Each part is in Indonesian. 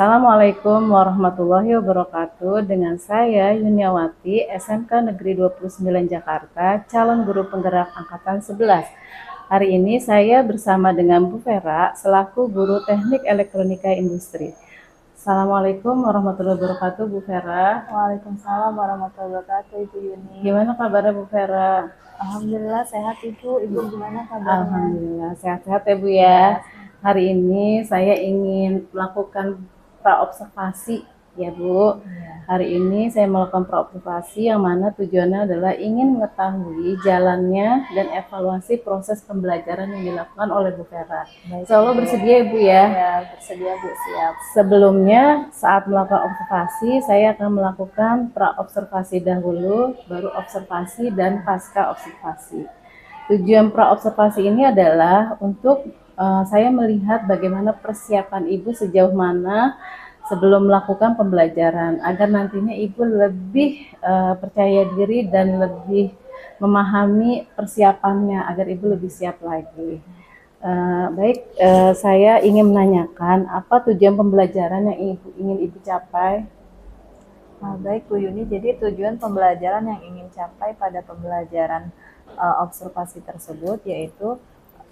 Assalamualaikum warahmatullahi wabarakatuh. Dengan saya Yuniawati, SMK Negeri 29 Jakarta, calon guru penggerak angkatan 11. Hari ini saya bersama dengan Bu Vera selaku guru Teknik Elektronika Industri. Assalamualaikum warahmatullahi wabarakatuh, Bu Vera. Waalaikumsalam warahmatullahi wabarakatuh, Ibu Yuni. Gimana kabarnya Bu Vera? Alhamdulillah sehat Ibu. Ibu gimana kabarnya? Alhamdulillah sehat-sehat ya Bu ya. Hari ini saya ingin melakukan praobservasi ya Bu. Hari ini saya melakukan praobservasi yang mana tujuannya adalah ingin mengetahui jalannya dan evaluasi proses pembelajaran yang dilakukan oleh Bu Vera. Insya Allah bersedia Ibu ya? Ya, bersedia Bu, siap. Sebelumnya saat melakukan observasi saya akan melakukan praobservasi dahulu, baru observasi dan pasca observasi. Tujuan praobservasi ini adalah untuk saya melihat bagaimana persiapan Ibu sejauh mana sebelum melakukan pembelajaran agar nantinya Ibu lebih percaya diri dan lebih memahami persiapannya agar Ibu lebih siap lagi. Baik, saya ingin menanyakan apa tujuan pembelajaran yang ingin Ibu capai? Baik Bu Yuni, jadi tujuan pembelajaran yang ingin capai pada pembelajaran observasi tersebut yaitu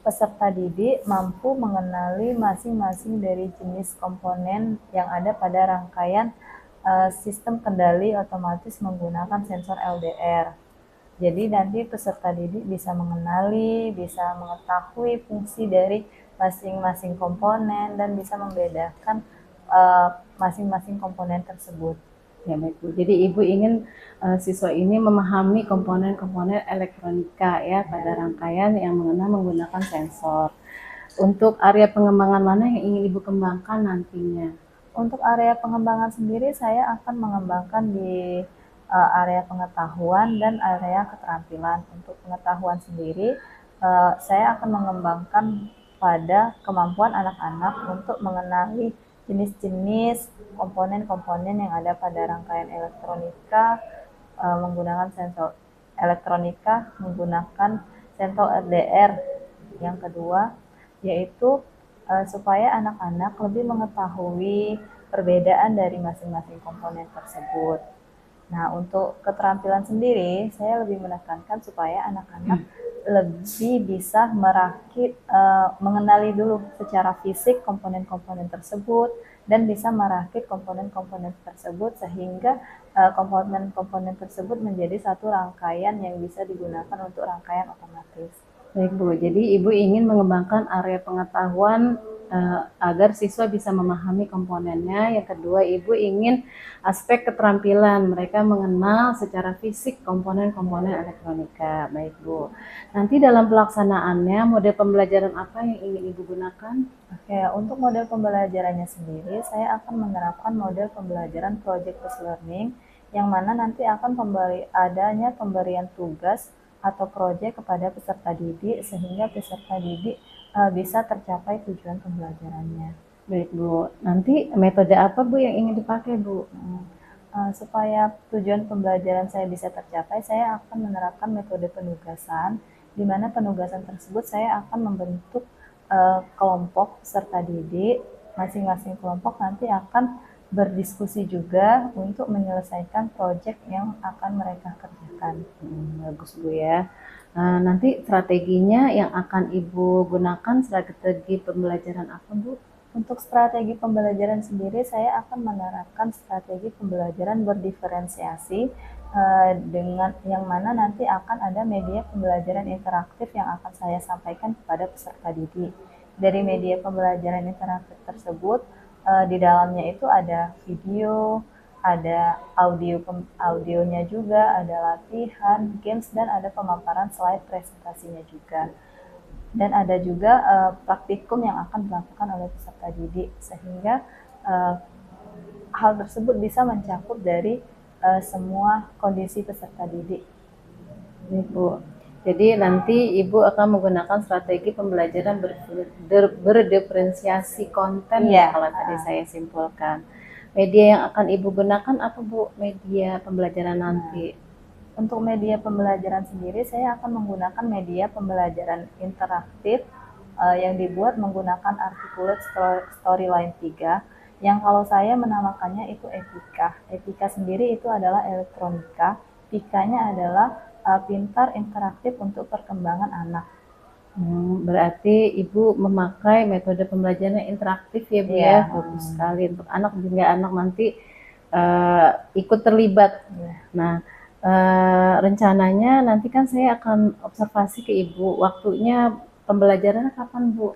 peserta didik mampu mengenali masing-masing dari jenis komponen yang ada pada rangkaian sistem kendali otomatis menggunakan sensor LDR. Jadi nanti peserta didik bisa mengenali, bisa mengetahui fungsi dari masing-masing komponen dan bisa membedakan masing-masing komponen tersebut. Ya baik Bu. Jadi Ibu ingin siswa ini memahami komponen-komponen elektronika ya pada rangkaian yang menggunakan sensor. Untuk area pengembangan mana yang ingin Ibu kembangkan nantinya? Untuk area pengembangan sendiri saya akan mengembangkan di area pengetahuan dan area keterampilan. Untuk pengetahuan sendiri saya akan mengembangkan pada kemampuan anak-anak untuk mengenali jenis-jenis komponen-komponen yang ada pada rangkaian elektronika menggunakan sensor elektronika menggunakan sensor LDR. Yang kedua yaitu supaya anak-anak lebih mengetahui perbedaan dari masing-masing komponen tersebut. Nah, untuk keterampilan sendiri, saya lebih menekankan supaya anak-anak lebih bisa merakit, mengenali dulu secara fisik komponen-komponen tersebut dan bisa merakit komponen-komponen tersebut sehingga komponen-komponen tersebut menjadi satu rangkaian yang bisa digunakan untuk rangkaian otomatis. Baik Bu, jadi Ibu ingin mengembangkan area pengetahuan agar siswa bisa memahami komponennya. Yang kedua, Ibu ingin aspek keterampilan, mereka mengenal secara fisik komponen-komponen elektronika. Baik Bu, nanti dalam pelaksanaannya model pembelajaran apa yang ingin Ibu gunakan? Oke, untuk model pembelajarannya sendiri, saya akan menerapkan model pembelajaran project-based learning, yang mana nanti akan adanya pemberian tugas atau proyek kepada peserta didik sehingga peserta didik bisa tercapai tujuan pembelajarannya. Baik Bu, nanti metode apa Bu yang ingin dipakai Bu? Supaya tujuan pembelajaran saya bisa tercapai, saya akan menerapkan metode penugasan, di mana penugasan tersebut saya akan membentuk kelompok peserta didik. Masing-masing kelompok nanti akan berdiskusi juga untuk menyelesaikan proyek yang akan mereka kerjakan. Bagus Bu ya. Nanti strateginya yang akan Ibu gunakan strategi pembelajaran apa Bu? Untuk strategi pembelajaran sendiri, saya akan menerapkan strategi pembelajaran berdiferensiasi dengan yang mana nanti akan ada media pembelajaran interaktif yang akan saya sampaikan kepada peserta didik. Dari media pembelajaran interaktif tersebut, di dalamnya itu ada video, ada audionya juga, ada latihan, games, dan ada pemaparan slide presentasinya juga. Dan ada juga praktikum yang akan dilakukan oleh peserta didik, sehingga hal tersebut bisa mencakup dari semua kondisi peserta didik. Ibu, jadi nanti Ibu akan menggunakan strategi pembelajaran berdiferensiasi konten ya kalau tadi saya simpulkan. Media yang akan Ibu gunakan apa Bu? Media pembelajaran nanti? Untuk media pembelajaran sendiri, saya akan menggunakan media pembelajaran interaktif yang dibuat menggunakan Articulate Storyline 3, Yang kalau saya menamakannya itu EPIKA. EPIKA sendiri itu adalah elektronika, PIKA-nya adalah pintar interaktif untuk perkembangan anak. Berarti Ibu memakai metode pembelajaran interaktif ya Bu ya, bagus sekali untuk anak, juga anak nanti ikut terlibat. Nah, rencananya nanti kan saya akan observasi ke Ibu, waktunya pembelajarannya kapan Bu?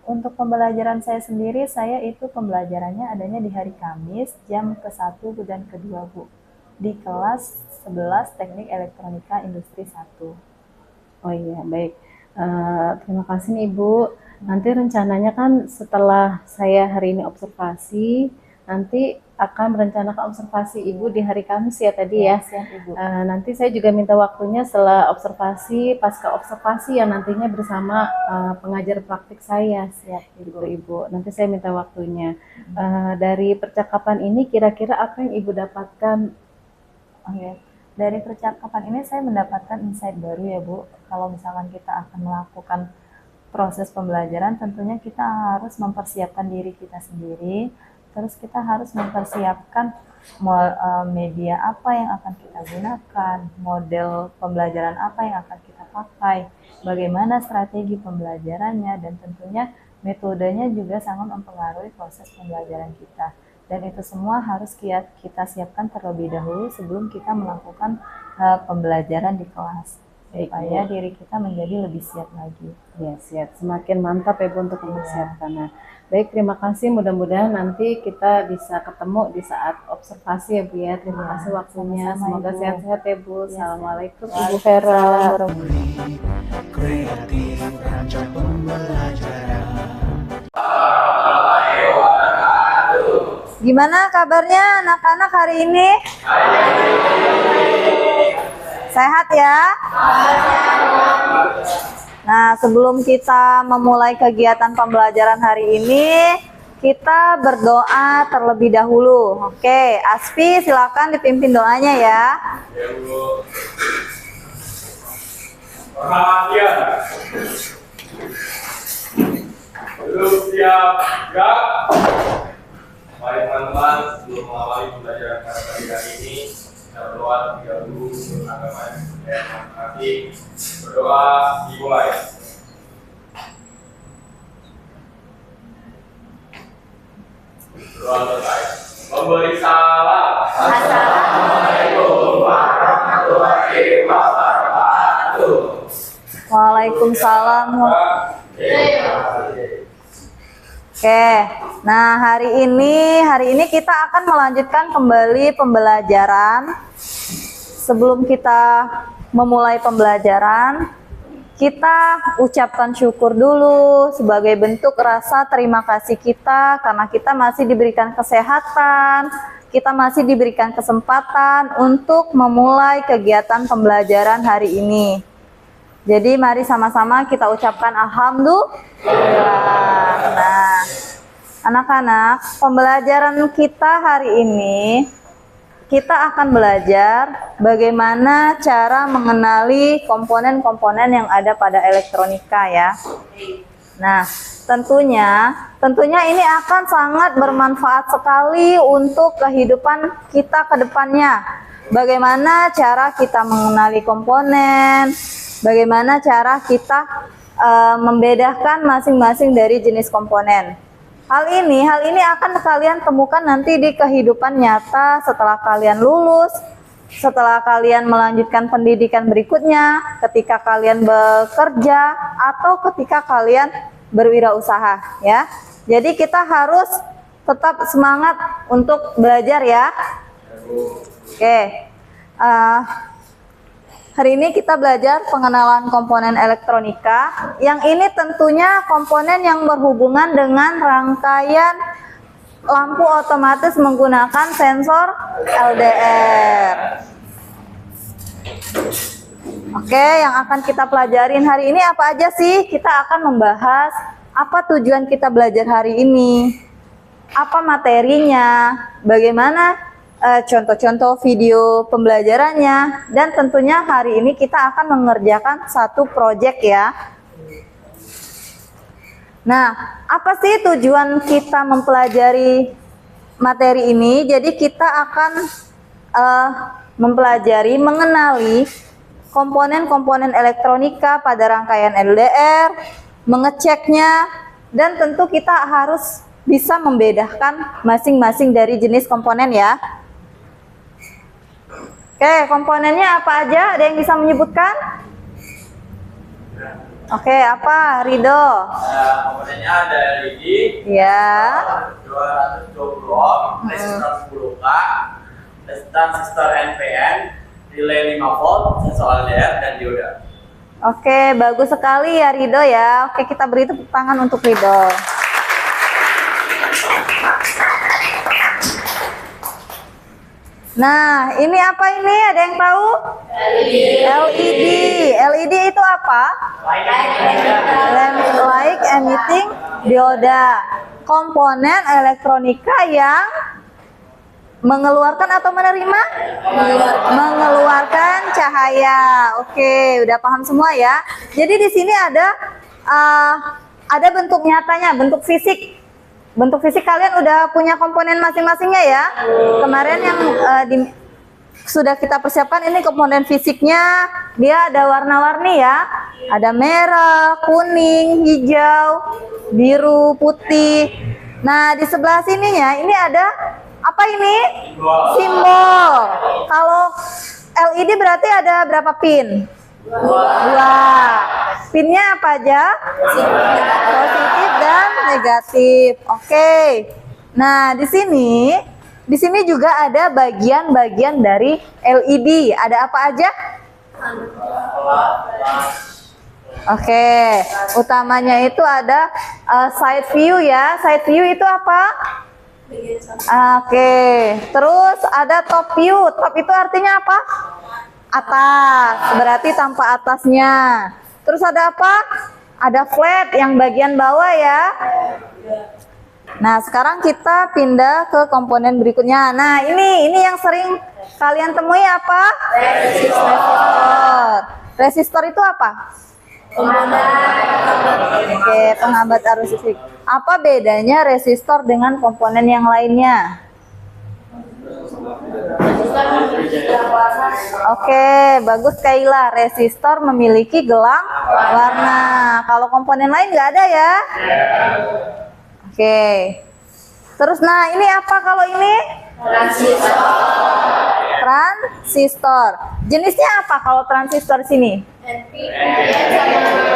Untuk pembelajaran saya sendiri, saya itu pembelajarannya adanya di hari Kamis jam ke-1 dan ke-2 Bu, di kelas 11 Teknik Elektronika Industri 1. Oh iya, baik. Terima kasih nih Ibu. Nanti rencananya kan setelah saya hari ini observasi, nanti akan merencanakan observasi Ibu di hari Kamis ya tadi ya. Siap Ibu. Nanti saya juga minta waktunya setelah observasi, pasca observasi yang nantinya bersama pengajar praktik saya. Siap Gitu Ibu. Nanti saya minta waktunya. Dari percakapan ini kira-kira apa yang Ibu dapatkan? Dari percakapan ini saya mendapatkan insight baru ya Bu. Kalau misalkan kita akan melakukan proses pembelajaran, tentunya kita harus mempersiapkan diri kita sendiri. Terus kita harus mempersiapkan media apa yang akan kita gunakan, model pembelajaran apa yang akan kita pakai, bagaimana strategi pembelajarannya, dan tentunya metodenya juga sangat mempengaruhi proses pembelajaran kita. Dan itu semua harus kita siapkan terlebih dahulu sebelum kita melakukan pembelajaran di kelas, supaya diri kita menjadi lebih siap lagi. Ya, siap. Semakin mantap ya Bu untuk mempersiapkannya. Baik, terima kasih. Mudah-mudahan nanti kita bisa ketemu di saat observasi ya Bu ya. Terima kasih waktunya. Semoga sehat-sehat ya Bu. Assalamualaikum Ibu Vera. Kreatif rancang pembelajaran. Gimana kabarnya anak-anak hari ini? Sehat ya? Nah, sebelum kita memulai kegiatan pembelajaran hari ini, kita berdoa terlebih dahulu. Oke, Aspi silakan dipimpin doanya ya. Perhatian. Belum siap, gerak. Mari teman-teman, sebelum mengawali pembelajaran pada pagi hari ini, kita berdoa terlebih dahulu untuk agama yang masing-masing. Berdoa dimulai. Berdoa selesai. Memberi salam. Assalamualaikum warahmatullahi wabarakatuh. Waalaikumsalam. Oke, nah hari ini kita akan melanjutkan kembali pembelajaran. Sebelum kita memulai pembelajaran, kita ucapkan syukur dulu sebagai bentuk rasa terima kasih kita karena kita masih diberikan kesehatan, kita masih diberikan kesempatan untuk memulai kegiatan pembelajaran hari ini. Jadi mari sama-sama kita ucapkan alhamdulillah. Nah, anak-anak, pembelajaran kita hari ini kita akan belajar bagaimana cara mengenali komponen-komponen yang ada pada elektronika ya. Nah, tentunya ini akan sangat bermanfaat sekali untuk kehidupan kita ke depannya. Bagaimana cara kita mengenali komponen, bagaimana cara kita membedakan masing-masing dari jenis komponen. Hal ini akan kalian temukan nanti di kehidupan nyata setelah kalian lulus, setelah kalian melanjutkan pendidikan berikutnya, ketika kalian bekerja, atau ketika kalian berwirausaha ya. Jadi kita harus tetap semangat untuk belajar ya. Oke. Hari ini kita belajar pengenalan komponen elektronika. Yang ini tentunya komponen yang berhubungan dengan rangkaian lampu otomatis menggunakan sensor LDR. Oke, yang akan kita pelajarin hari ini apa aja sih? Kita akan membahas apa tujuan kita belajar hari ini, apa materinya, bagaimana contoh-contoh video pembelajarannya, dan tentunya hari ini kita akan mengerjakan satu proyek ya. Nah, apa sih tujuan kita mempelajari materi ini, jadi kita akan mempelajari, mengenali komponen-komponen elektronika pada rangkaian LDR, mengeceknya, dan tentu kita harus bisa membedakan masing-masing dari jenis komponen ya. Oke, komponennya apa aja? Ada yang bisa menyebutkan? Oke, apa? Rido? Komponennya ada LED, Ya. 220 ohm, resistor 10K, transistor NPN, relay 5 volt, sensor LDR, dan dioda. Oke, bagus sekali ya Rido ya. Oke, kita beri tepuk tangan untuk Rido. Nah, ini apa ini? Ada yang tahu? LED. LED itu apa? Light emitting dioda. Komponen elektronika yang mengeluarkan atau menerima? Mengeluarkan cahaya. Oke, udah paham semua ya. Jadi di sini ada bentuk nyatanya, bentuk fisik. Bentuk fisik kalian udah punya komponen masing-masingnya ya. Kemarin yang sudah kita persiapkan ini komponen fisiknya. Dia ada warna-warni ya. Ada merah, kuning, hijau, biru, putih. Nah, di sebelah sininya ini ada apa ini? Simbol. Kalau LED berarti ada berapa pin? Dua. Pinnya apa aja? Positif dan negatif. Oke. Nah, di sini juga ada bagian-bagian dari LED. Ada apa aja? Oke. Utamanya itu ada side view ya. Side view itu apa? Oke. Terus ada top view. Top itu artinya apa? Atas, berarti tanpa atasnya. Terus ada apa? Ada flat yang bagian bawah ya. Nah, sekarang kita pindah ke komponen berikutnya. Nah, ini yang sering kalian temui apa? Resistor. Resistor itu apa? Oke, penghambat arus listrik. Apa bedanya resistor dengan komponen yang lainnya? Oke, bagus Kaila. Resistor memiliki gelang warna. Kalau komponen lain nggak ada ya? Oke. Terus, nah ini apa kalau ini? Transistor. Jenisnya apa kalau transistor sini?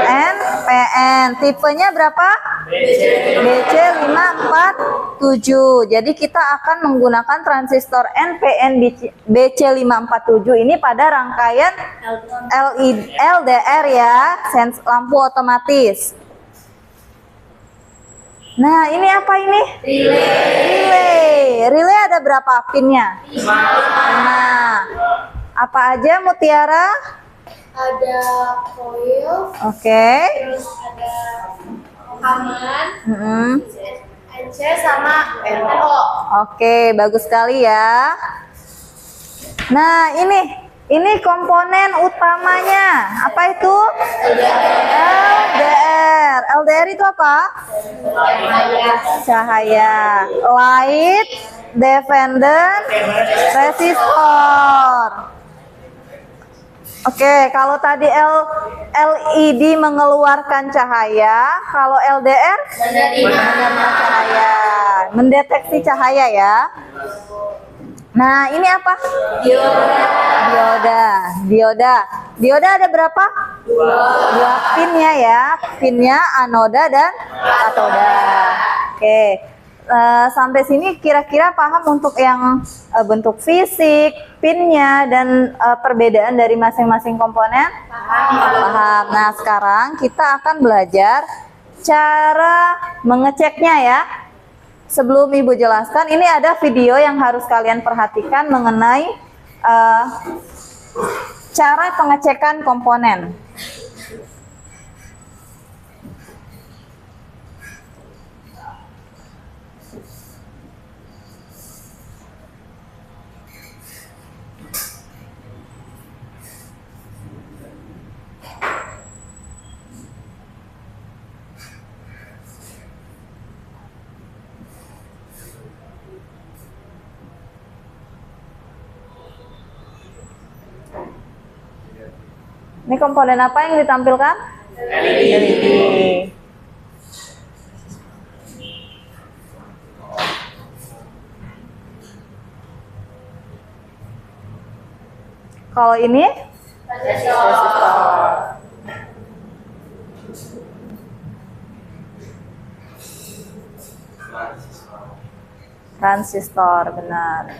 NPN. Tipenya berapa? BC547. Jadi kita akan menggunakan transistor NPN BC547 ini pada rangkaian LDR ya, lampu otomatis. Nah, ini apa ini? Relay ada berapa pinnya? 5. Apa aja Mutiara? Ada coil, Oke. terus ada rekaman, NC sama NO. Oke, bagus sekali ya. Nah, ini komponen utamanya. Apa itu? LDR. LDR itu apa? Cahaya. Light dependent resistor. Oke, kalau tadi LED mengeluarkan cahaya, kalau LDR menerima cahaya, mendeteksi cahaya ya. Nah, ini apa? Dioda ada berapa? 2 pinnya ya. Pinnya anoda dan katoda. Oke. Sampai sini kira-kira paham untuk yang bentuk fisik, pinnya, dan perbedaan dari masing-masing komponen? Paham. Nah, sekarang kita akan belajar cara mengeceknya ya. Sebelum Ibu jelaskan, ini ada video yang harus kalian perhatikan mengenai cara pengecekan komponen. Ini komponen apa yang ditampilkan? LED. Kalau ini? Resistor. Transistor, benar.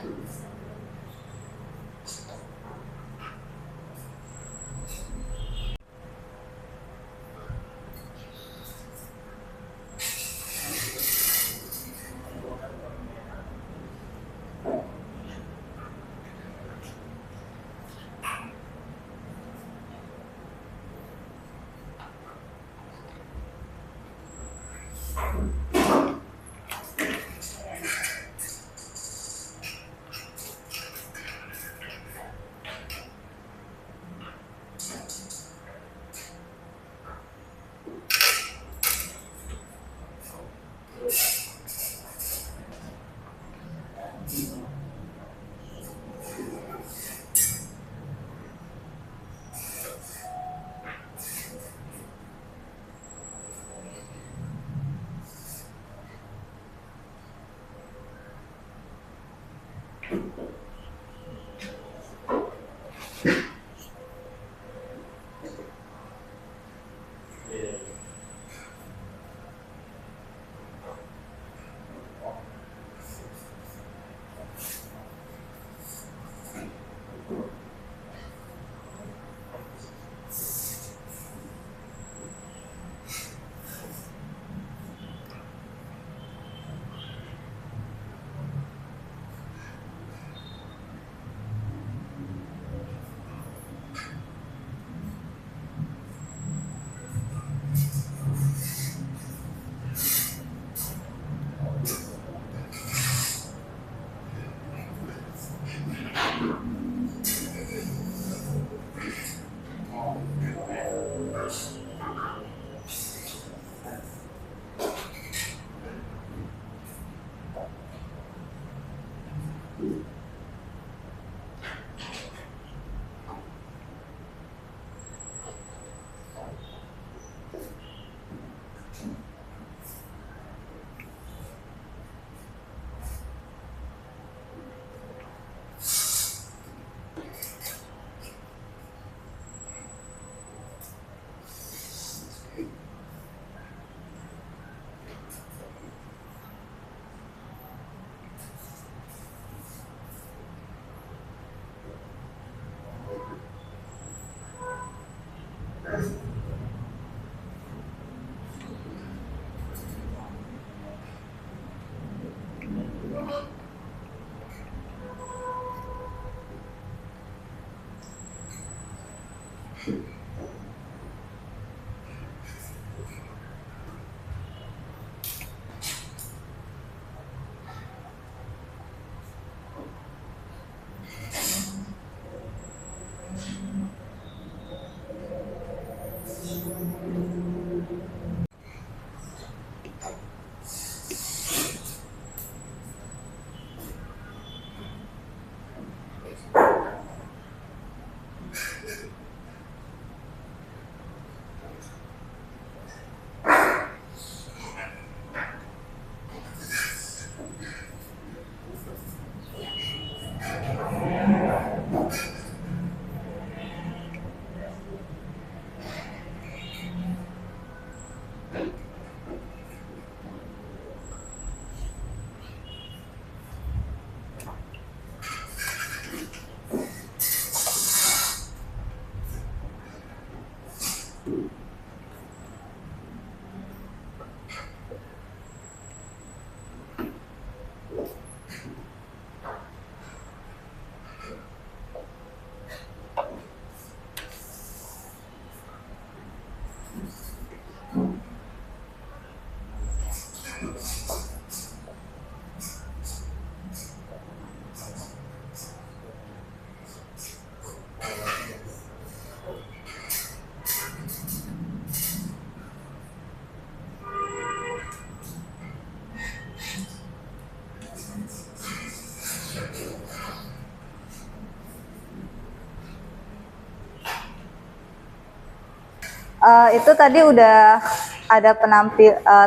Itu tadi udah ada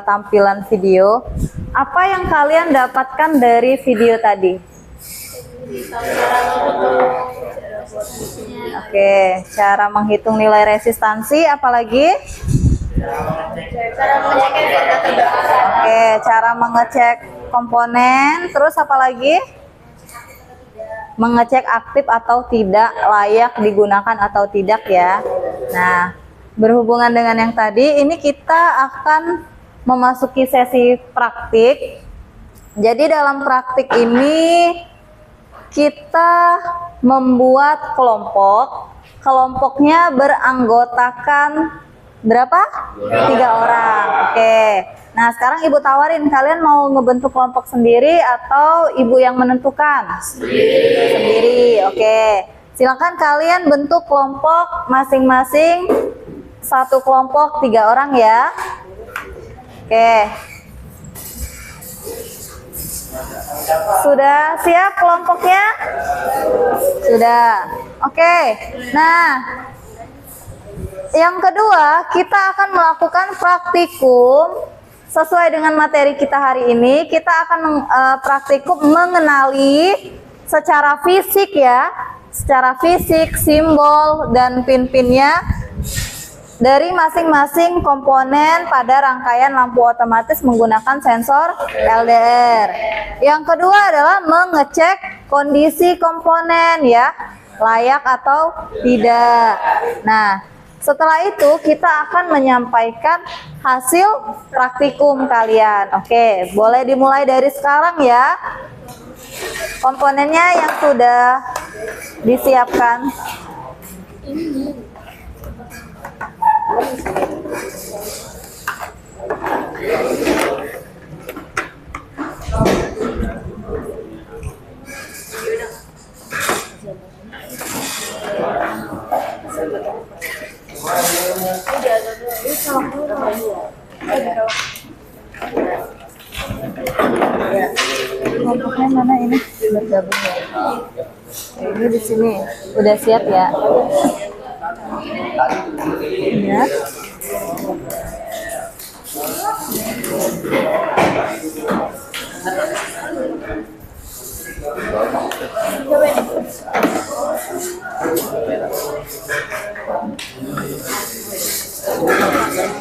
tampilan video. Apa yang kalian dapatkan dari video tadi? Oke, cara menghitung nilai resistansi, apalagi? Oke, cara mengecek komponen, terus apalagi? Mengecek aktif atau tidak, layak digunakan atau tidak ya. Nah, berhubungan dengan yang tadi, ini kita akan memasuki sesi praktik. Jadi dalam praktik ini kita membuat kelompok. Kelompoknya beranggotakan berapa? 3 orang. Oke. Nah, sekarang Ibu tawarin, kalian mau ngebentuk kelompok sendiri atau Ibu yang menentukan? Sendiri. Oke. Silakan kalian bentuk kelompok masing-masing. Satu kelompok 3 orang ya. Oke. Sudah siap kelompoknya? Sudah. Oke. Nah, yang kedua, kita akan melakukan praktikum sesuai dengan materi kita hari ini. Kita akan praktikum mengenali secara fisik ya, secara fisik simbol dan pin-pinnya dari masing-masing komponen pada rangkaian lampu otomatis menggunakan sensor LDR. Yang kedua adalah mengecek kondisi komponen ya, layak atau tidak. Nah, setelah itu kita akan menyampaikan hasil praktikum kalian. Oke, boleh dimulai dari sekarang ya. Komponennya yang sudah disiapkan. Kelompoknya mana ini? Bergabung ya. Ini di sini. Udah siap ya? Ya.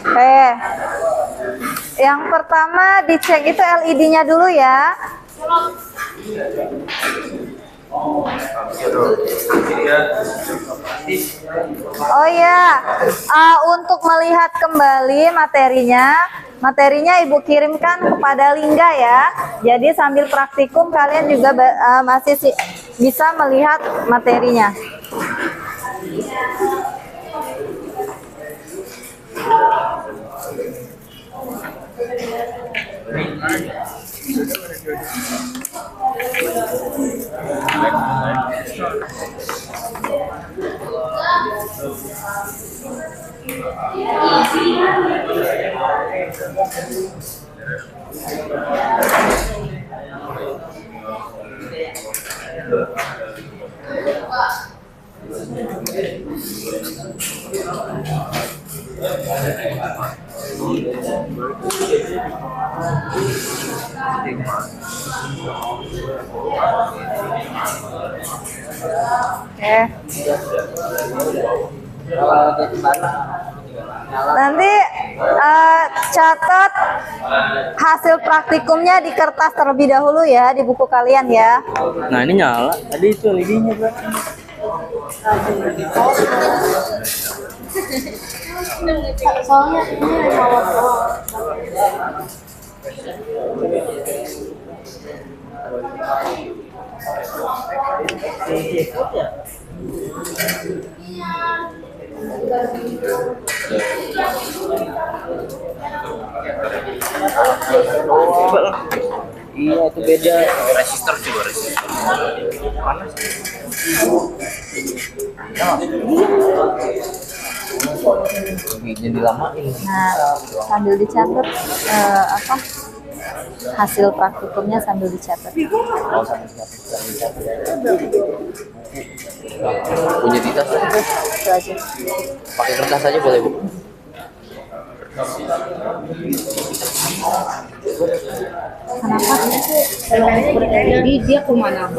Oke. Yang pertama dicek itu LED-nya dulu ya. Oh ya, untuk melihat kembali materinya Ibu kirimkan kepada Lingga ya. Jadi sambil praktikum kalian juga masih bisa melihat materinya. Oke. Nanti catat hasil praktikumnya di kertas terlebih dahulu ya, di buku kalian ya. Nah ini nyala, tadi itu LED-nya berarti. Soalnya ini lewat doang. Coba lah. Iya itu beda. Resistor coba resistor. Panas. Jadi lamain. Nah, sambil dicatat hasil praktikumnya sambil dicatat. Oh, sambil dicatat. Punya titas aja. Itu aja. Pakai kertas aja boleh Bu. Kenapa? Jadi dia kemana?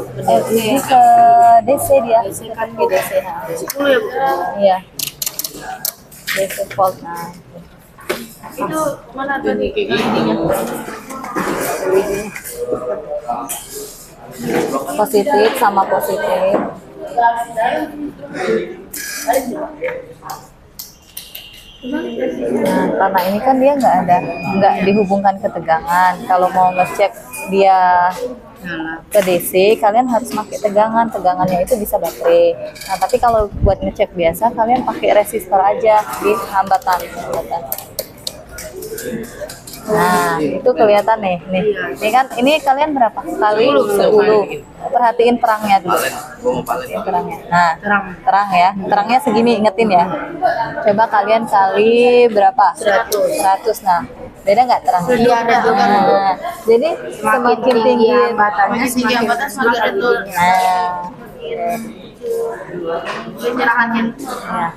Ini ke DC dia. Kan Ke DC. 10 ya, Bu? Iya. DC Volt. Nah, Itu mana tadi ininya? positif sama positif. Nah, karena ini kan dia nggak dihubungkan ke tegangan. Kalau mau ngecek dia ke DC, kalian harus pakai tegangan. Tegangannya itu bisa baterai. Nah, tapi kalau buat ngecek biasa, kalian pakai resistor aja di hambatan. Nah, itu kelihatan nih. Ini kan ini kalian berapa kali? 10. Perhatiin terangnya dulu. Perhatiin terangnya. Nah, terang ya. Terangnya segini, ingetin ya. Coba kalian kali berapa? 100. Nah, beda nggak terang? Iya, ada juga. Nah, jadi semakin tinggi hambatannya, tinggi hambatan semakin ada. Nah, Pencerahannya. ya.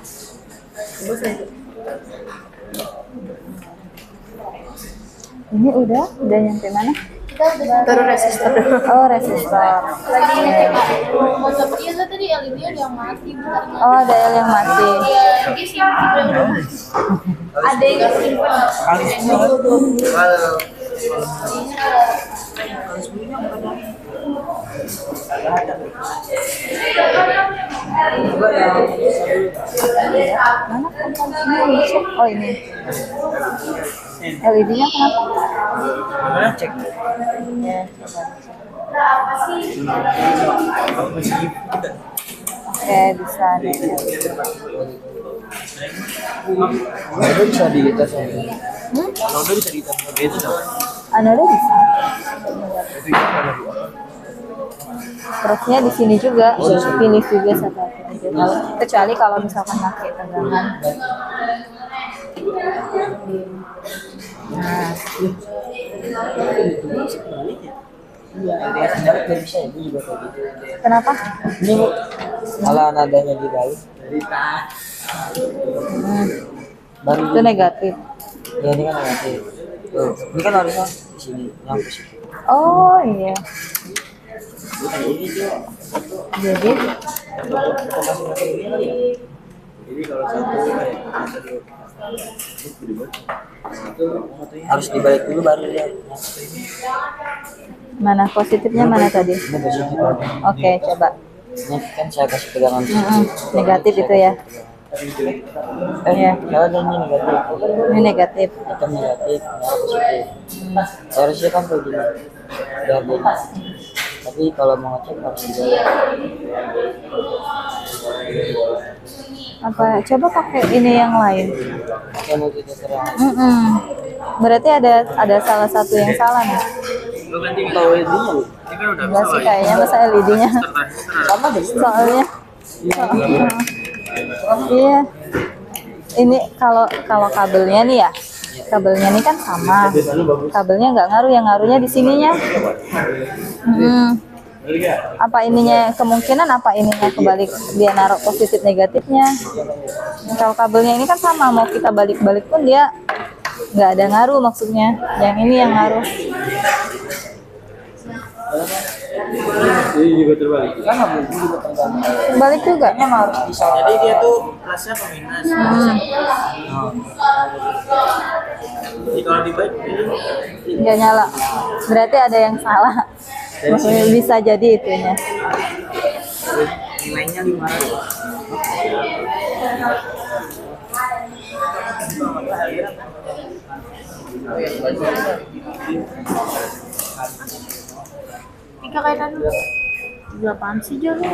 Ini udah nyampe mana? Terus resistor. Oh, resistor. Lagi ngecek mau seperti itu tadi LED yang mati bentar. Oh, ada yang mati. Iya, ini sih udah mati. Ada yang simpan. Mana komponennya dicek? Oh, ini. LED-nya kenapa? Cek. Ya, oke, bisa dicek. Itu bisa dites ya. Kalau udah bisa dites itu dong. Anoda bisa. Terusnya di sini juga, finish juga satu aja. Kecuali kalau misalkan pakai tegangan. Nah, LDS balik nggak bisa ya, gue juga kayak gitu. kenapa? Ini Bu, malah nadanya dibalik. Baru Itu negatif. ya ini kan negatif. Tuh, ini kan harusnya di sini yang positif. Oh iya. Ini dia. Jadi Jadi kalau harus dibalik dulu baru dia. mana positifnya mana tadi? Ini positif. Oke, coba. Ini kan saya kasih pegangan. Negatif itu ya. Iya. Kalau ada ini negatif. Ini negatif. Itu negatif, ini positif. Harusnya kan kayak gini. Biar dia. Tapi kalau mau ngecek harus dibalik. Apa? Coba pakai ini yang lain. Yang mau kita terang. Berarti ada salah satu yang salah nih. Tahu ini Enggak sih kayaknya masa LED-nya. sama deh. Soalnya iya. Ini kalau kabelnya nih ya. Kabelnya nih kan sama. Kabelnya nggak ngaruh, yang ngaruhnya di sininya. Apa ininya kemungkinan apa ininya kebalik, dia naruh positif negatifnya. Kalau kabelnya ini kan sama, mau kita balik-balik pun dia nggak ada ngaruh, maksudnya yang ini yang ngaruh. Ini juga terbalik. Kan nggak boleh juga tergantung. Balik juga. Harus bisa. Jadi dia tuh plusnya ke minus. Jadi kalau dibalik Nggak nyala, berarti ada yang salah. Bisa jadi itunya. nilainya 500. Ika kaitan dulu. Berapaan sih Jalo?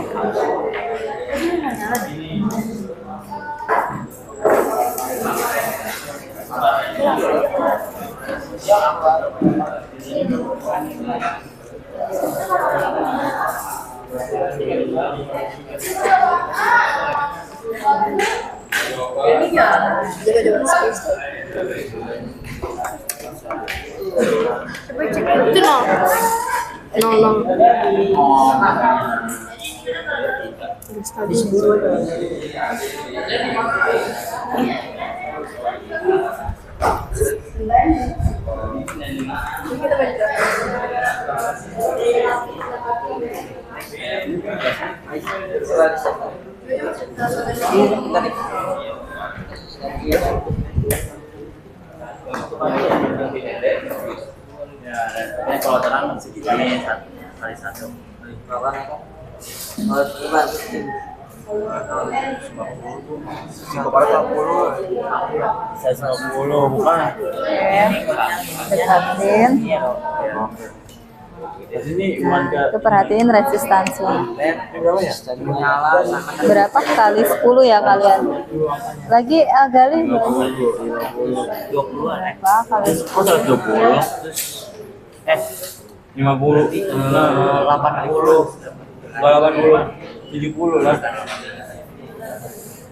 Coba cek itu no. No. Ya, dan kalau terang segini kali satu. Berapa nih kan? Oh, gimana? 150 bukan. Dekatin. Di sini warga Itu perhatiin resistansi. berapa ya? Menyala sangat Berapa kali 10 ya kalian? Lagi gali 20 an. berapa kali 10? Kok 120? Terus 50, 80, 80, 70 lah.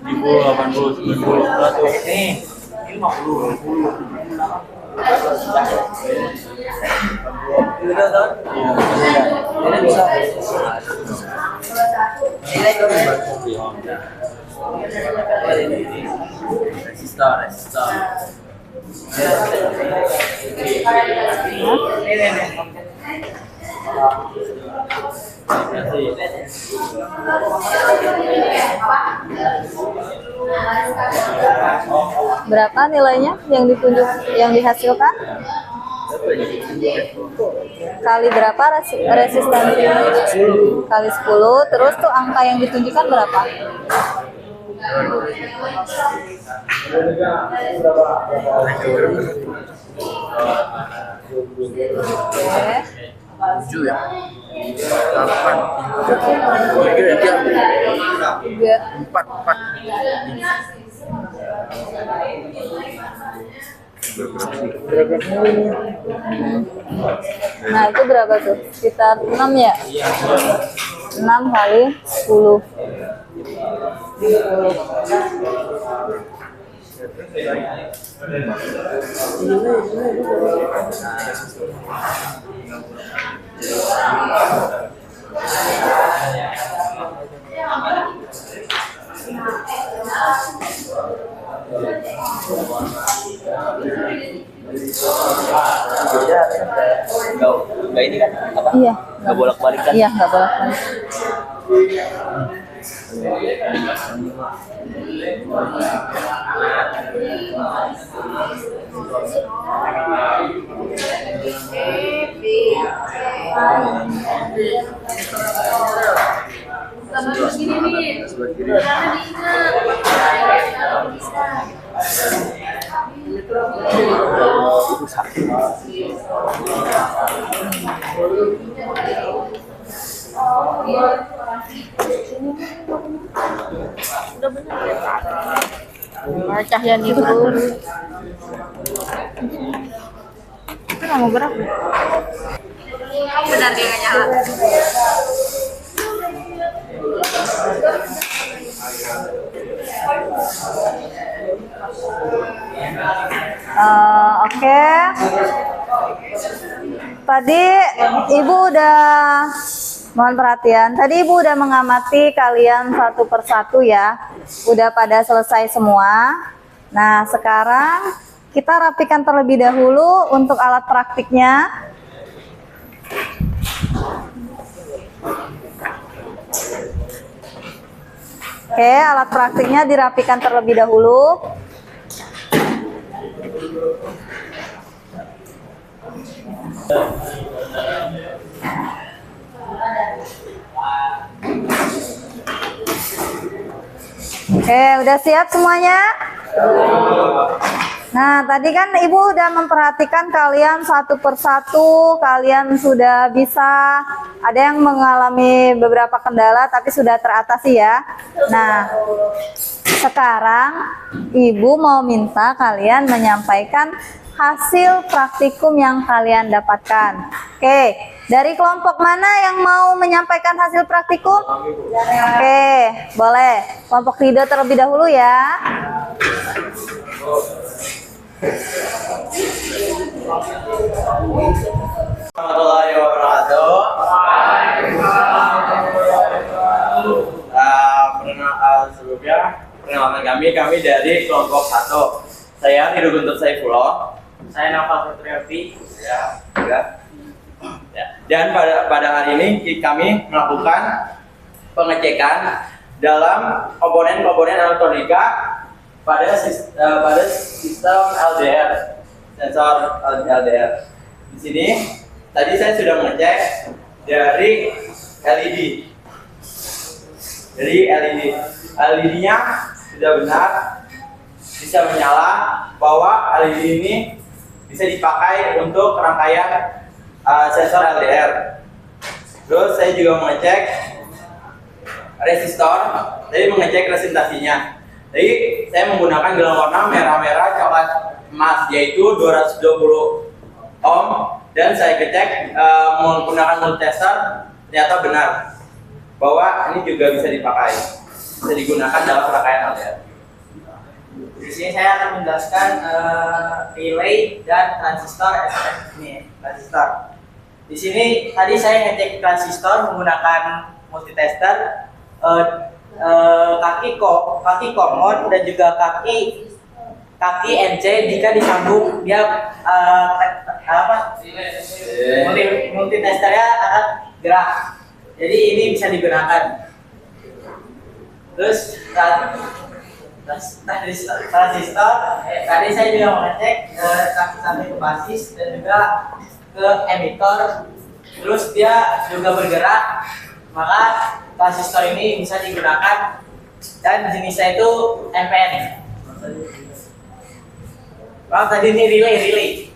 70, 80, 90, 100. Ini 50. ini bisa. Nilai itu Resistor. Berapa nilainya yang ditunjuk yang dihasilkan? Kali berapa resistansinya? Kali 10. Terus tuh angka yang ditunjukkan berapa? Oke. 7 ya. 4. Nah itu berapa tuh? Sekitar 6 ya? 6 kali 10. 10. Enggak ini kan apa? Iya. Enggak bolak-balik kan? Iya, nggak bolak-balik. Cahyan itu itu nggak mau gerak. Benar dia nggak nyala. Oke. Tadi Ibu udah mohon perhatian. Tadi Ibu udah mengamati kalian satu persatu ya. Udah pada selesai semua. Nah, sekarang kita rapikan terlebih dahulu untuk alat praktiknya. Oke, alat praktiknya dirapikan terlebih dahulu. Oke, udah siap semuanya? Nah, tadi kan Ibu udah memperhatikan kalian satu persatu, kalian sudah bisa, ada yang mengalami beberapa kendala tapi sudah teratasi ya. Nah, sekarang Ibu mau minta kalian menyampaikan hasil praktikum yang kalian dapatkan. Oke, dari kelompok mana yang mau menyampaikan hasil praktikum? Oke, boleh. Kelompok Rido terlebih dahulu ya. Warahmatullahi wabarakatuh. Sebelumnya perkenalkan kami dari kelompok 1. Saya Hidu Guntur Saifullah. Saya Nafal Fitriati. Ya. Dan pada hari ini kami melakukan pengecekan dalam komponen elektronika pada sistem LDR, sensor LDR. Di sini tadi saya sudah mengecek dari LED. Jadi LED-nya sudah benar, bisa menyala, bahwa LED ini bisa dipakai untuk rangkaian sensor LDR. Terus saya juga mengecek resistor, jadi mengecek resistasinya. Jadi saya menggunakan gelang warna merah-merah coklat emas, yaitu 220 ohm, dan saya cek menggunakan multitester, ternyata benar bahwa ini juga bisa dipakai, bisa digunakan dalam rangkaian LDR. Di sini saya akan menjelaskan relay dan transistor. Ini transistor. Di sini tadi saya ngecek transistor menggunakan multitester, kaki common dan juga kaki NC. Jika disambung dia multitesternya akan gerak. Jadi ini bisa digunakan. Terus transistor, tadi saya juga mengecek sampai ke basis dan juga ke emitter. Terus dia juga bergerak, maka transistor ini bisa digunakan, dan jenisnya itu NPN. Kalau tadi ini relay.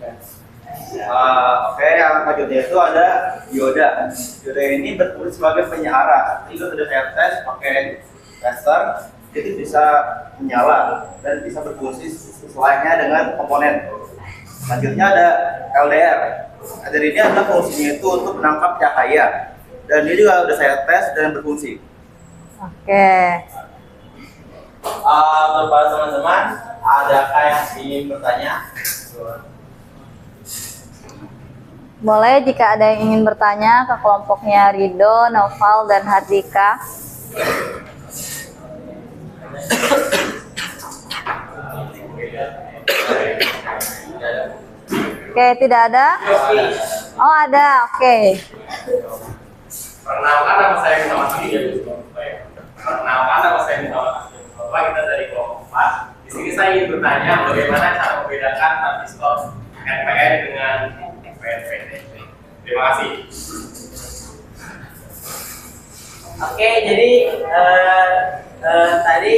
Oke, yang selanjutnya itu ada dioda. Dioda ini berfungsi sebagai penyara. Itu sudah saya tes pakai tester, itu bisa menyala dan bisa berfungsi sesuainya dengan komponen. Selanjutnya ada LDR. LDR ini adalah fungsinya itu untuk menangkap cahaya, dan ini juga sudah saya tes dan berfungsi. Oke. Untuk para teman-teman, adakah yang ingin bertanya? Boleh jika ada yang ingin bertanya ke kelompoknya Rido, Noval, dan Hardika. Oke, tidak ada? Oh, ada. Oke. Perkenalkan nama saya Muhammad Adi. Perkenalkan nama saya Muhammad Adi. Kita dari kelompok 4. Di sini saya ingin bertanya bagaimana cara membedakan transistor NPN dengan NPN. Terima kasih. Oke, jadi tadi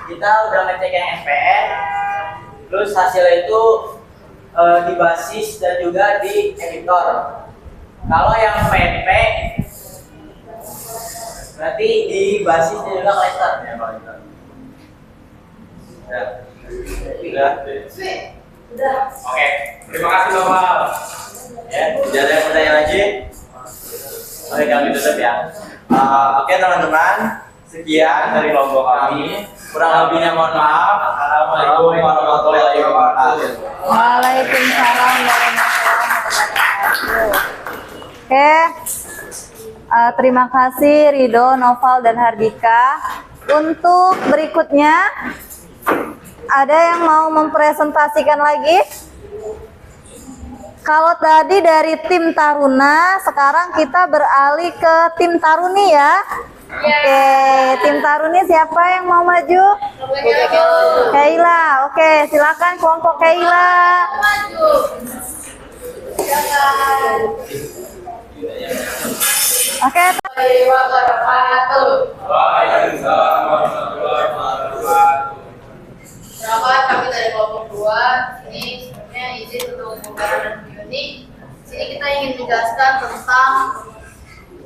kita udah ngecek yang NPN, terus hasilnya itu di basis dan juga di emitter. Kalau yang PNP berarti di basis dan juga kolektor. Sudah. Oke, terima kasih Bapak. Ya, tidak ada yang bertanya lagi? Oke, kami tutup ya. Oke teman-teman, sekian dari kelompok kami. Kurang lebihnya mohon maaf. Assalamualaikum warahmatullahi wabarakatuh. Waalaikumsalam warahmatullahi wabarakatuh. Oke. Terima kasih Rido, Noval, dan Hardika. Untuk berikutnya, ada yang mau mempresentasikan lagi? Kalau tadi dari tim Taruna, sekarang kita beralih ke tim Taruni ya. Oke, tim Taruni siapa yang mau maju? Keila. Oke, silakan kelompok Keila. Oke. Waalaikumsalam warahmatullahi wabarakatuh. Selamat, kami dari kelompok 2. Ini sebenarnya izin untuk pembukaan dan video ini. Sini kita ingin menjelaskan tentang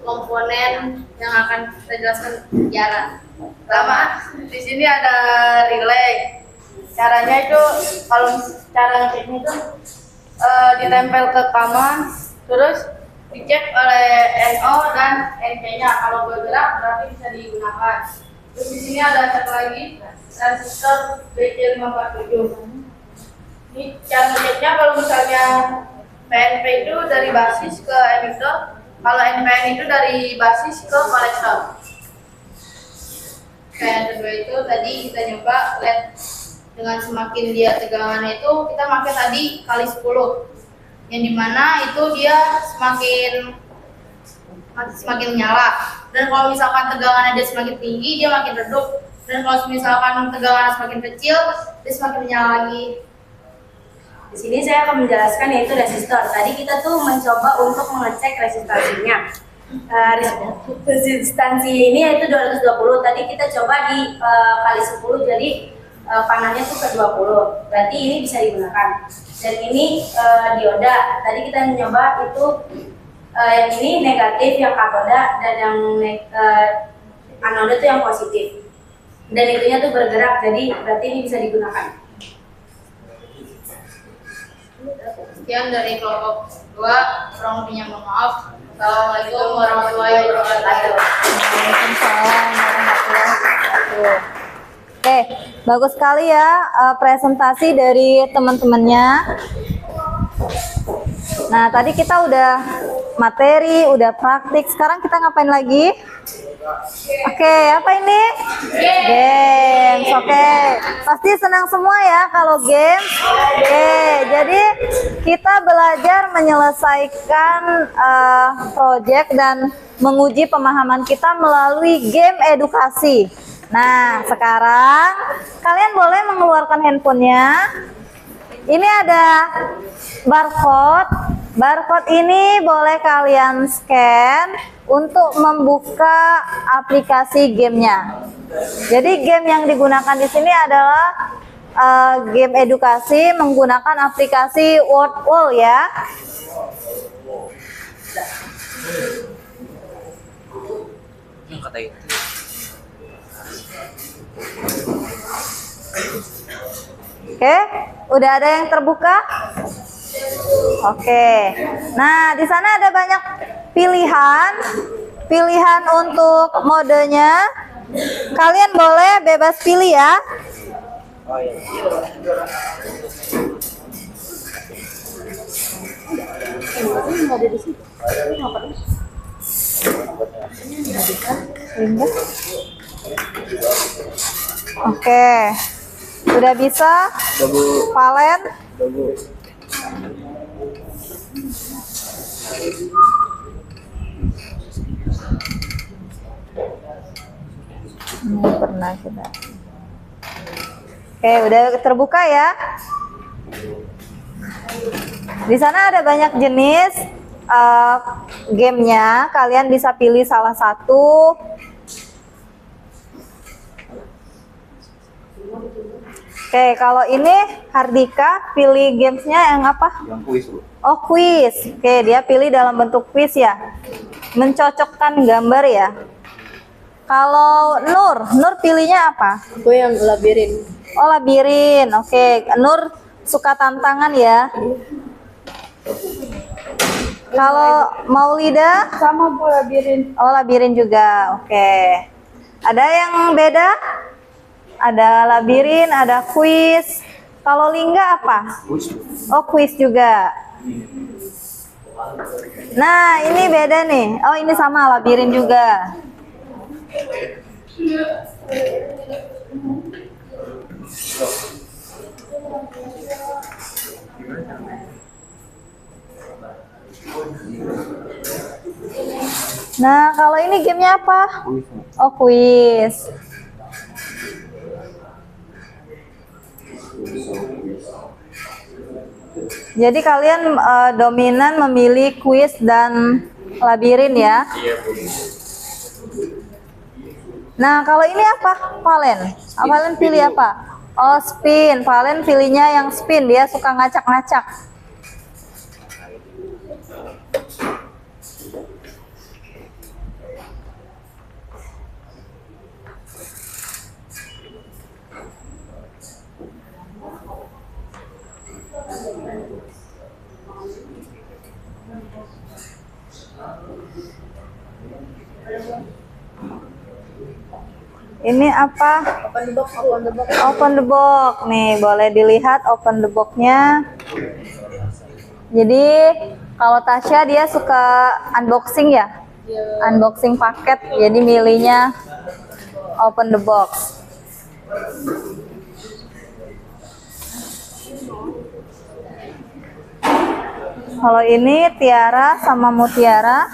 komponen yang akan kita jelaskan sejarah. Pertama, di sini ada relay. Caranya itu kalau cara ngeceknya itu ditempel ke kaman, terus dicek oleh NO dan NC-nya. Kalau bergerak berarti bisa digunakan. Terus di sini ada satu lagi transistor BC547. Ini cara ngeceknya kalau misalnya PNP itu dari basis ke emitter, kalau NPN itu dari basis ke kolektor. Kayak kedua itu tadi kita nyoba LED dengan semakin dia tegangannya itu kita pakai tadi kali 10, yang dimana itu dia semakin nyala, dan kalau misalkan tegangannya dia semakin tinggi dia makin redup. Dan kalau misalkan tegangan semakin kecil, dia semakin menyala lagi. Di sini saya akan menjelaskan yaitu resistor. Tadi kita tuh mencoba untuk mengecek resistansinya. Resistansi ini yaitu 220. Tadi kita coba di kali 10, jadi panahnya tuh ke 20. Berarti ini bisa digunakan. Dan ini dioda. Tadi kita nyoba itu yang ini negatif, yang katoda, dan yang anoda itu yang positif. Dan itunya tuh bergerak, jadi berarti ini bisa digunakan. Sekian dari kelompok 2, kurang lebihnya mohon maaf. Assalamualaikum warahmatullahi wabarakatuh. Waalaikumsalam warahmatullahi wabarakatuh. Oke, bagus sekali ya presentasi dari teman-temannya. Nah, tadi kita udah materi, udah praktik. Sekarang kita ngapain lagi? Oke, apa ini? Games. Oke, pasti senang semua ya kalau games. Oke, jadi kita belajar menyelesaikan proyek dan menguji pemahaman kita melalui game edukasi. Nah, sekarang kalian boleh mengeluarkan handphonenya. Ini ada barcode. Barcode ini boleh kalian scan untuk membuka aplikasi gamenya. Jadi game yang digunakan di sini adalah game edukasi menggunakan aplikasi Wordwall ya. Oke, udah ada yang terbuka? Oke. Nah, di sana ada banyak pilihan untuk modenya. Kalian boleh bebas pilih ya. Oke. Udah bisa? Valen? Ini pernah kita. Oke, udah terbuka ya. Di sana ada banyak jenis gamenya. Kalian bisa pilih salah satu. Oke, kalau ini Hardika pilih gamesnya yang apa? Yang kuis, Bu. Oh, kuis. Oke, dia pilih dalam bentuk kuis ya. Mencocokkan gambar ya. Kalau Nur pilihnya apa? Aku yang labirin. Oh, labirin. Oke, Nur suka tantangan ya. Kalau Maulida Sama Bu, labirin. oh, labirin juga. Oke. Ada yang beda? Ada labirin, ada kuis. Kalau Lingga apa? Oh, kuis juga. Nah, ini beda nih. Oh, ini sama labirin juga. Nah, kalau ini gamenya apa? Oh, kuis. Jadi kalian dominan memilih kuis dan labirin ya. Nah, kalau ini apa? Valen. Valen pilih apa? Oh, spin. Valen pilihnya yang spin. Dia suka ngacak-ngacak. Ini apa? Open the box, open the box. Open the box. Nih, boleh dilihat open the box-nya. Jadi, kalau Tasya dia suka unboxing ya? Unboxing paket. Jadi milihnya open the box. Kalau ini Tiara sama Mutiara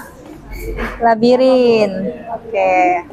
labirin. Oke.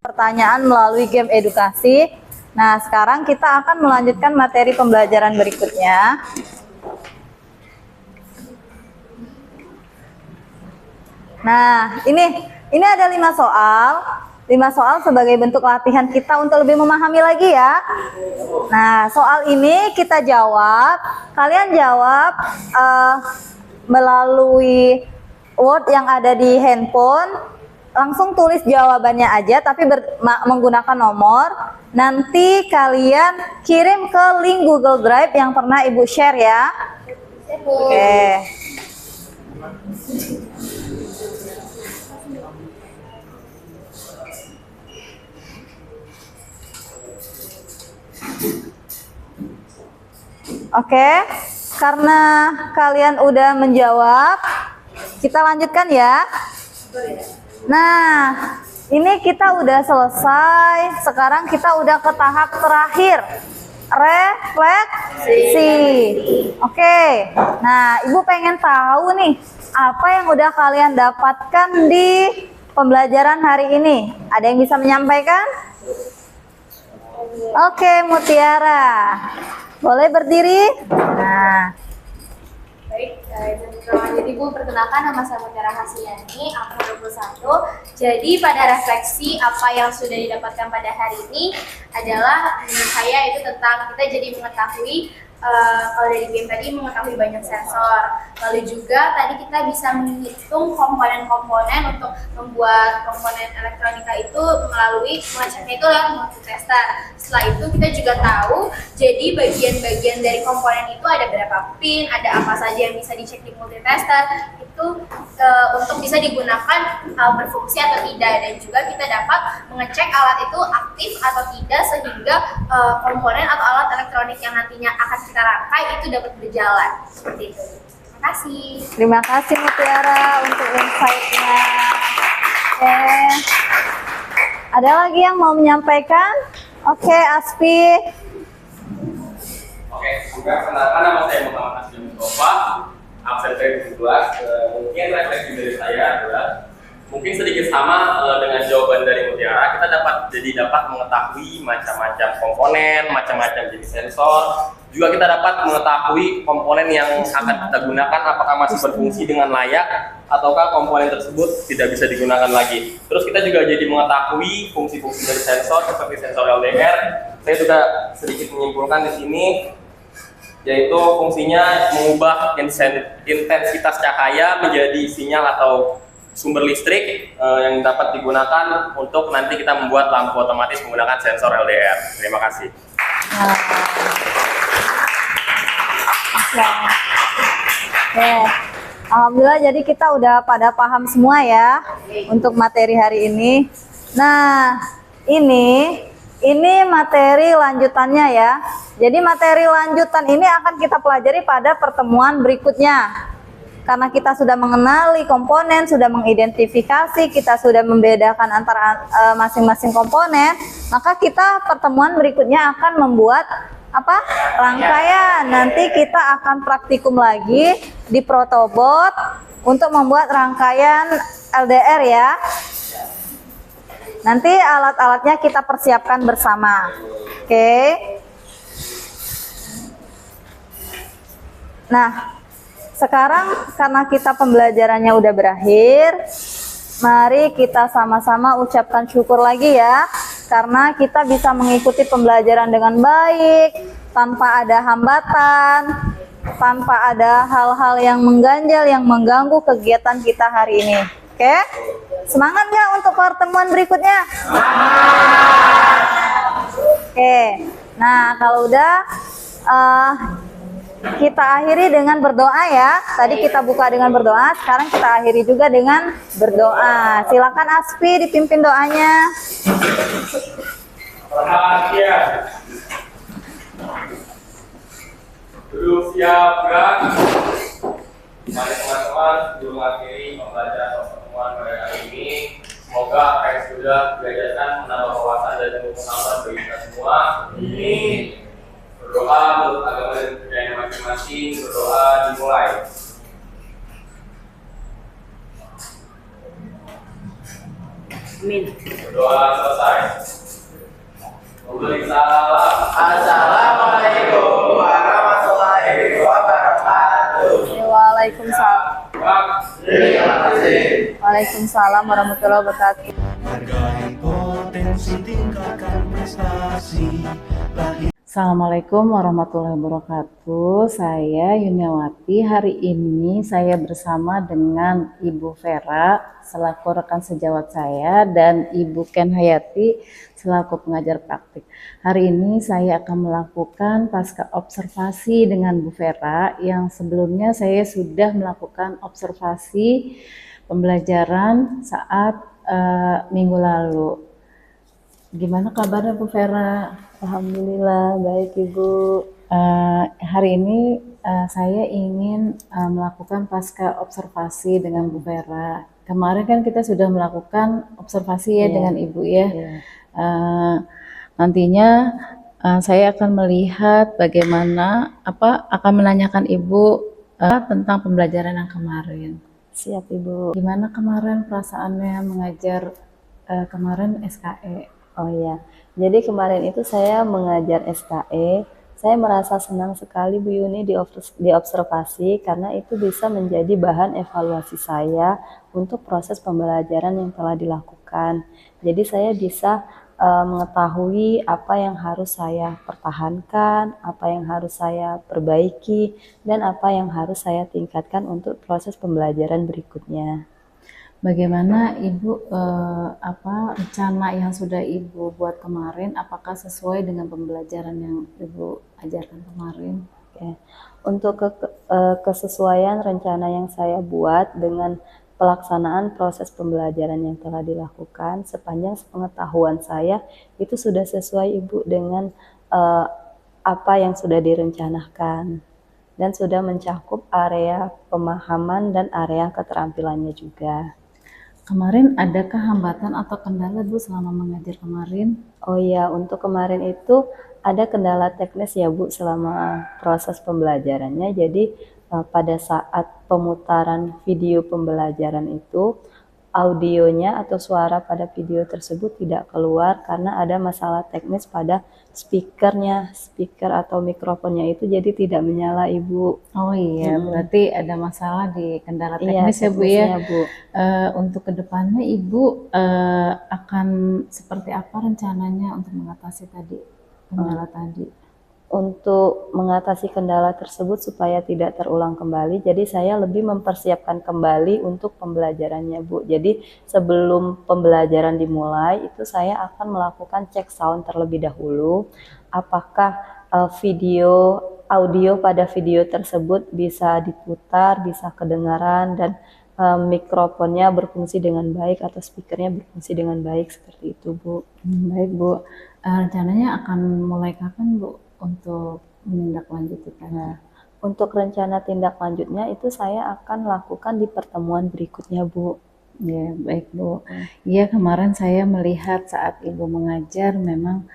Pertanyaan melalui game edukasi. Nah, sekarang kita akan melanjutkan materi pembelajaran berikutnya. Nah, ini ada 5 soal. 5 soal sebagai bentuk latihan kita untuk lebih memahami lagi ya. Nah, soal ini kita jawab. Kalian jawab melalui Word yang ada di handphone. Langsung tulis jawabannya aja, tapi menggunakan nomor. Nanti kalian kirim ke link Google Drive yang pernah Ibu share ya. Oke. Oke, karena kalian udah menjawab, kita lanjutkan ya. Nah, ini kita udah selesai. Sekarang kita udah ke tahap terakhir, refleksi. Oke, nah Ibu pengen tahu nih, apa yang udah kalian dapatkan di pembelajaran hari ini? Ada yang bisa menyampaikan? Oke, Mutiara, boleh berdiri? Nah. Baik, jadi Bu, perkenalkan nama saya Mutiara Hasiyani, angkatan 21. Jadi pada refleksi apa yang sudah didapatkan pada hari ini adalah menurut saya itu tentang kita jadi mengetahui kalau dari game tadi mengetahui banyak sensor. Lalu juga tadi kita bisa menghitung komponen-komponen untuk membuat komponen elektronika itu melalui mengeceknya itu lewat multitester. Setelah itu kita juga tahu jadi bagian-bagian dari komponen itu ada berapa pin, ada apa saja yang bisa dicek di multitester. Itu untuk bisa digunakan berfungsi atau tidak, dan juga kita dapat mengecek alat itu aktif atau tidak sehingga komponen atau alat elektronik yang nantinya akan kita rangkai itu dapat berjalan seperti itu. Terima kasih. Terima kasih Mutiara untuk insight-nya. Oke. Ada lagi yang mau menyampaikan? Oke, Aspi. Oke, juga kenalkan nama saya Muhammad Asfi Mustafa, absen dari 17. Mungkin refleksi dari saya adalah mungkin sedikit sama dengan jawaban dari Mutiara. Kita dapat mengetahui macam-macam komponen, macam-macam jenis sensor. Juga kita dapat mengetahui komponen yang akan kita gunakan apakah masih berfungsi dengan layak ataukah komponen tersebut tidak bisa digunakan lagi. Terus kita juga jadi mengetahui fungsi-fungsi dari sensor seperti sensor LDR. Saya juga sedikit menyimpulkan di sini, yaitu fungsinya mengubah intensitas cahaya menjadi sinyal atau sumber listrik yang dapat digunakan untuk nanti kita membuat lampu otomatis menggunakan sensor LDR. Terima kasih. Oke. Alhamdulillah, jadi kita udah pada paham semua ya untuk materi hari ini. Nah, ini materi lanjutannya ya. Jadi materi lanjutan ini akan kita pelajari pada pertemuan berikutnya. Karena kita sudah mengenali komponen, sudah mengidentifikasi, kita sudah membedakan antara masing-masing komponen, maka kita pertemuan berikutnya akan membuat rangkaian. Nanti kita akan praktikum lagi di protobot untuk membuat rangkaian LDR ya. Nanti alat-alatnya kita persiapkan bersama. Oke. Nah, sekarang karena kita pembelajarannya udah berakhir, mari kita sama-sama ucapkan syukur lagi ya, karena kita bisa mengikuti pembelajaran dengan baik, tanpa ada hambatan, tanpa ada hal-hal yang mengganjal, yang mengganggu kegiatan kita hari ini. Oke? Semangat nggak untuk pertemuan berikutnya? Oke. Nah, kalau udah kita akhiri dengan berdoa ya. Tadi kita buka dengan berdoa, sekarang kita akhiri juga dengan berdoa. Silakan Aspi dipimpin doanya. Perhatian. Duduk siap, gerak. Mari teman-teman sebelum mengakhiri pembelajaran pertemuan pada hari ini, semoga apa yang sudah diajarkan menambah wawasan dan pengetahuan bagi kita semua. Ini berdoa menurut agama dan budaya masing-masing. Berdoa dimulai. Amin. Berdoa selesai. Waalaikumsalam. Assalamualaikum warahmatullahi wabarakatuh. Waalaikumsalam. Terima kasih. Waalaikumsalam warahmatullahi wabarakatuh. Hargai potensi, tingkatkan prestasi. Assalamualaikum warahmatullahi wabarakatuh. Saya Yuniawati. Hari ini saya bersama dengan Ibu Vera selaku rekan sejawat saya dan Ibu Ken Hayati selaku pengajar praktik. Hari ini saya akan melakukan pasca observasi dengan Bu Vera yang sebelumnya saya sudah melakukan observasi pembelajaran saat minggu lalu. Gimana kabarnya Bu Vera? Alhamdulillah baik Ibu. Hari ini saya ingin melakukan pasca observasi dengan Bu Vera. Kemarin kan kita sudah melakukan observasi ya dengan Ibu ya. Nantinya saya akan melihat bagaimana akan menanyakan Ibu tentang pembelajaran yang kemarin. Siap Ibu. Gimana kemarin perasaannya mengajar kemarin SKE? Oh iya, jadi kemarin itu saya mengajar SKE, saya merasa senang sekali Bu Yuni di observasi karena itu bisa menjadi bahan evaluasi saya untuk proses pembelajaran yang telah dilakukan. Jadi saya bisa mengetahui apa yang harus saya pertahankan, apa yang harus saya perbaiki, dan apa yang harus saya tingkatkan untuk proses pembelajaran berikutnya. Bagaimana Ibu rencana yang sudah Ibu buat kemarin, apakah sesuai dengan pembelajaran yang Ibu ajarkan kemarin? Oke. Untuk kesesuaian rencana yang saya buat dengan pelaksanaan proses pembelajaran yang telah dilakukan sepanjang pengetahuan saya itu sudah sesuai Ibu dengan apa yang sudah direncanakan dan sudah mencakup area pemahaman dan area keterampilannya juga. Kemarin adakah hambatan atau kendala Bu selama mengajar kemarin? Oh iya, untuk kemarin itu ada kendala teknis ya Bu selama proses pembelajarannya. Jadi pada saat pemutaran video pembelajaran itu audionya atau suara pada video tersebut tidak keluar karena ada masalah teknis pada speaker atau mikrofonnya itu jadi tidak menyala Ibu. Oh iya, berarti ada masalah di kendala Iya, teknis ya Bu ya. teknisnya, Bu. Untuk kedepannya Ibu akan seperti apa rencananya untuk mengatasi tadi kendala tadi? Untuk mengatasi kendala tersebut supaya tidak terulang kembali, jadi saya lebih mempersiapkan kembali untuk pembelajarannya Bu. Jadi sebelum pembelajaran dimulai itu saya akan melakukan cek sound terlebih dahulu. Apakah audio pada video tersebut bisa diputar, bisa kedengaran dan mikrofonnya berfungsi dengan baik atau speakernya berfungsi dengan baik seperti itu Bu. Baik Bu, rencananya akan mulai kapan Bu untuk menindaklanjutikan? Nah, untuk rencana tindak lanjutnya itu saya akan lakukan di pertemuan berikutnya Bu. Ya, baik Bu. Iya, kemarin saya melihat saat Ibu mengajar memang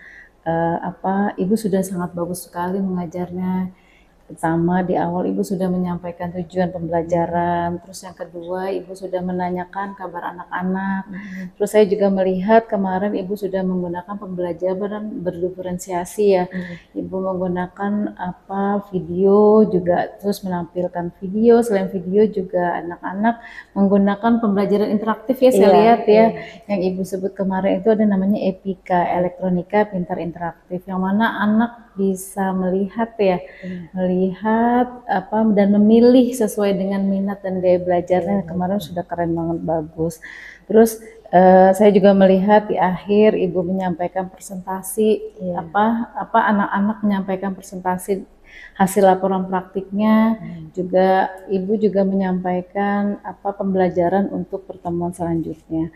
Ibu sudah sangat bagus sekali mengajarnya. Pertama, di awal Ibu sudah menyampaikan tujuan pembelajaran, terus yang kedua Ibu sudah menanyakan kabar anak-anak. Terus saya juga melihat kemarin Ibu sudah menggunakan pembelajaran berdiferensiasi ya. Ibu menggunakan video juga, terus menampilkan video, selain video juga anak-anak menggunakan pembelajaran interaktif ya, saya lihat ya. Yang Ibu sebut kemarin itu ada namanya Epika, elektronika pintar interaktif, yang mana anak bisa melihat ya, melihat dan memilih sesuai dengan minat dan gaya belajarnya. Kemarin sudah keren banget, bagus. Terus saya juga melihat di akhir Ibu menyampaikan presentasi, anak-anak menyampaikan presentasi hasil laporan praktiknya, juga Ibu juga menyampaikan pembelajaran untuk pertemuan selanjutnya.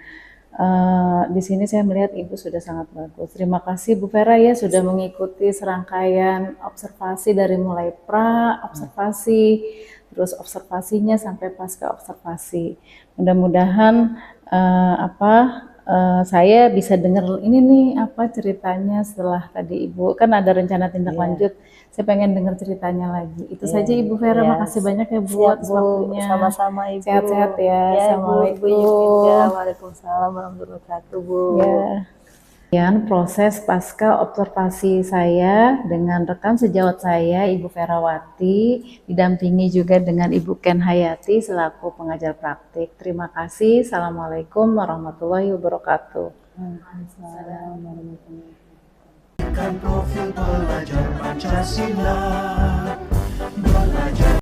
Di sini saya melihat Ibu sudah sangat bagus. Terima kasih Bu Vera ya sudah mengikuti serangkaian observasi dari mulai pra observasi, terus observasinya sampai pasca observasi. Mudah-mudahan saya bisa dengar ini nih ceritanya setelah tadi Ibu kan ada rencana tindak lanjut. Saya pengen dengar ceritanya lagi. Itu saja Ibu Vera, makasih banyak ya Bu atas waktunya. Sama-sama Ibu. Sehat-sehat ya. Assalamualaikum. Waalaikumsalam warahmatullahi wabarakatuh Bu. Sekian proses pasca observasi saya dengan rekan sejawat saya Ibu Verawati, didampingi juga dengan Ibu Ken Hayati selaku pengajar praktik. Terima kasih. Assalamualaikum warahmatullahi wabarakatuh. Profil pelajar Pancasila.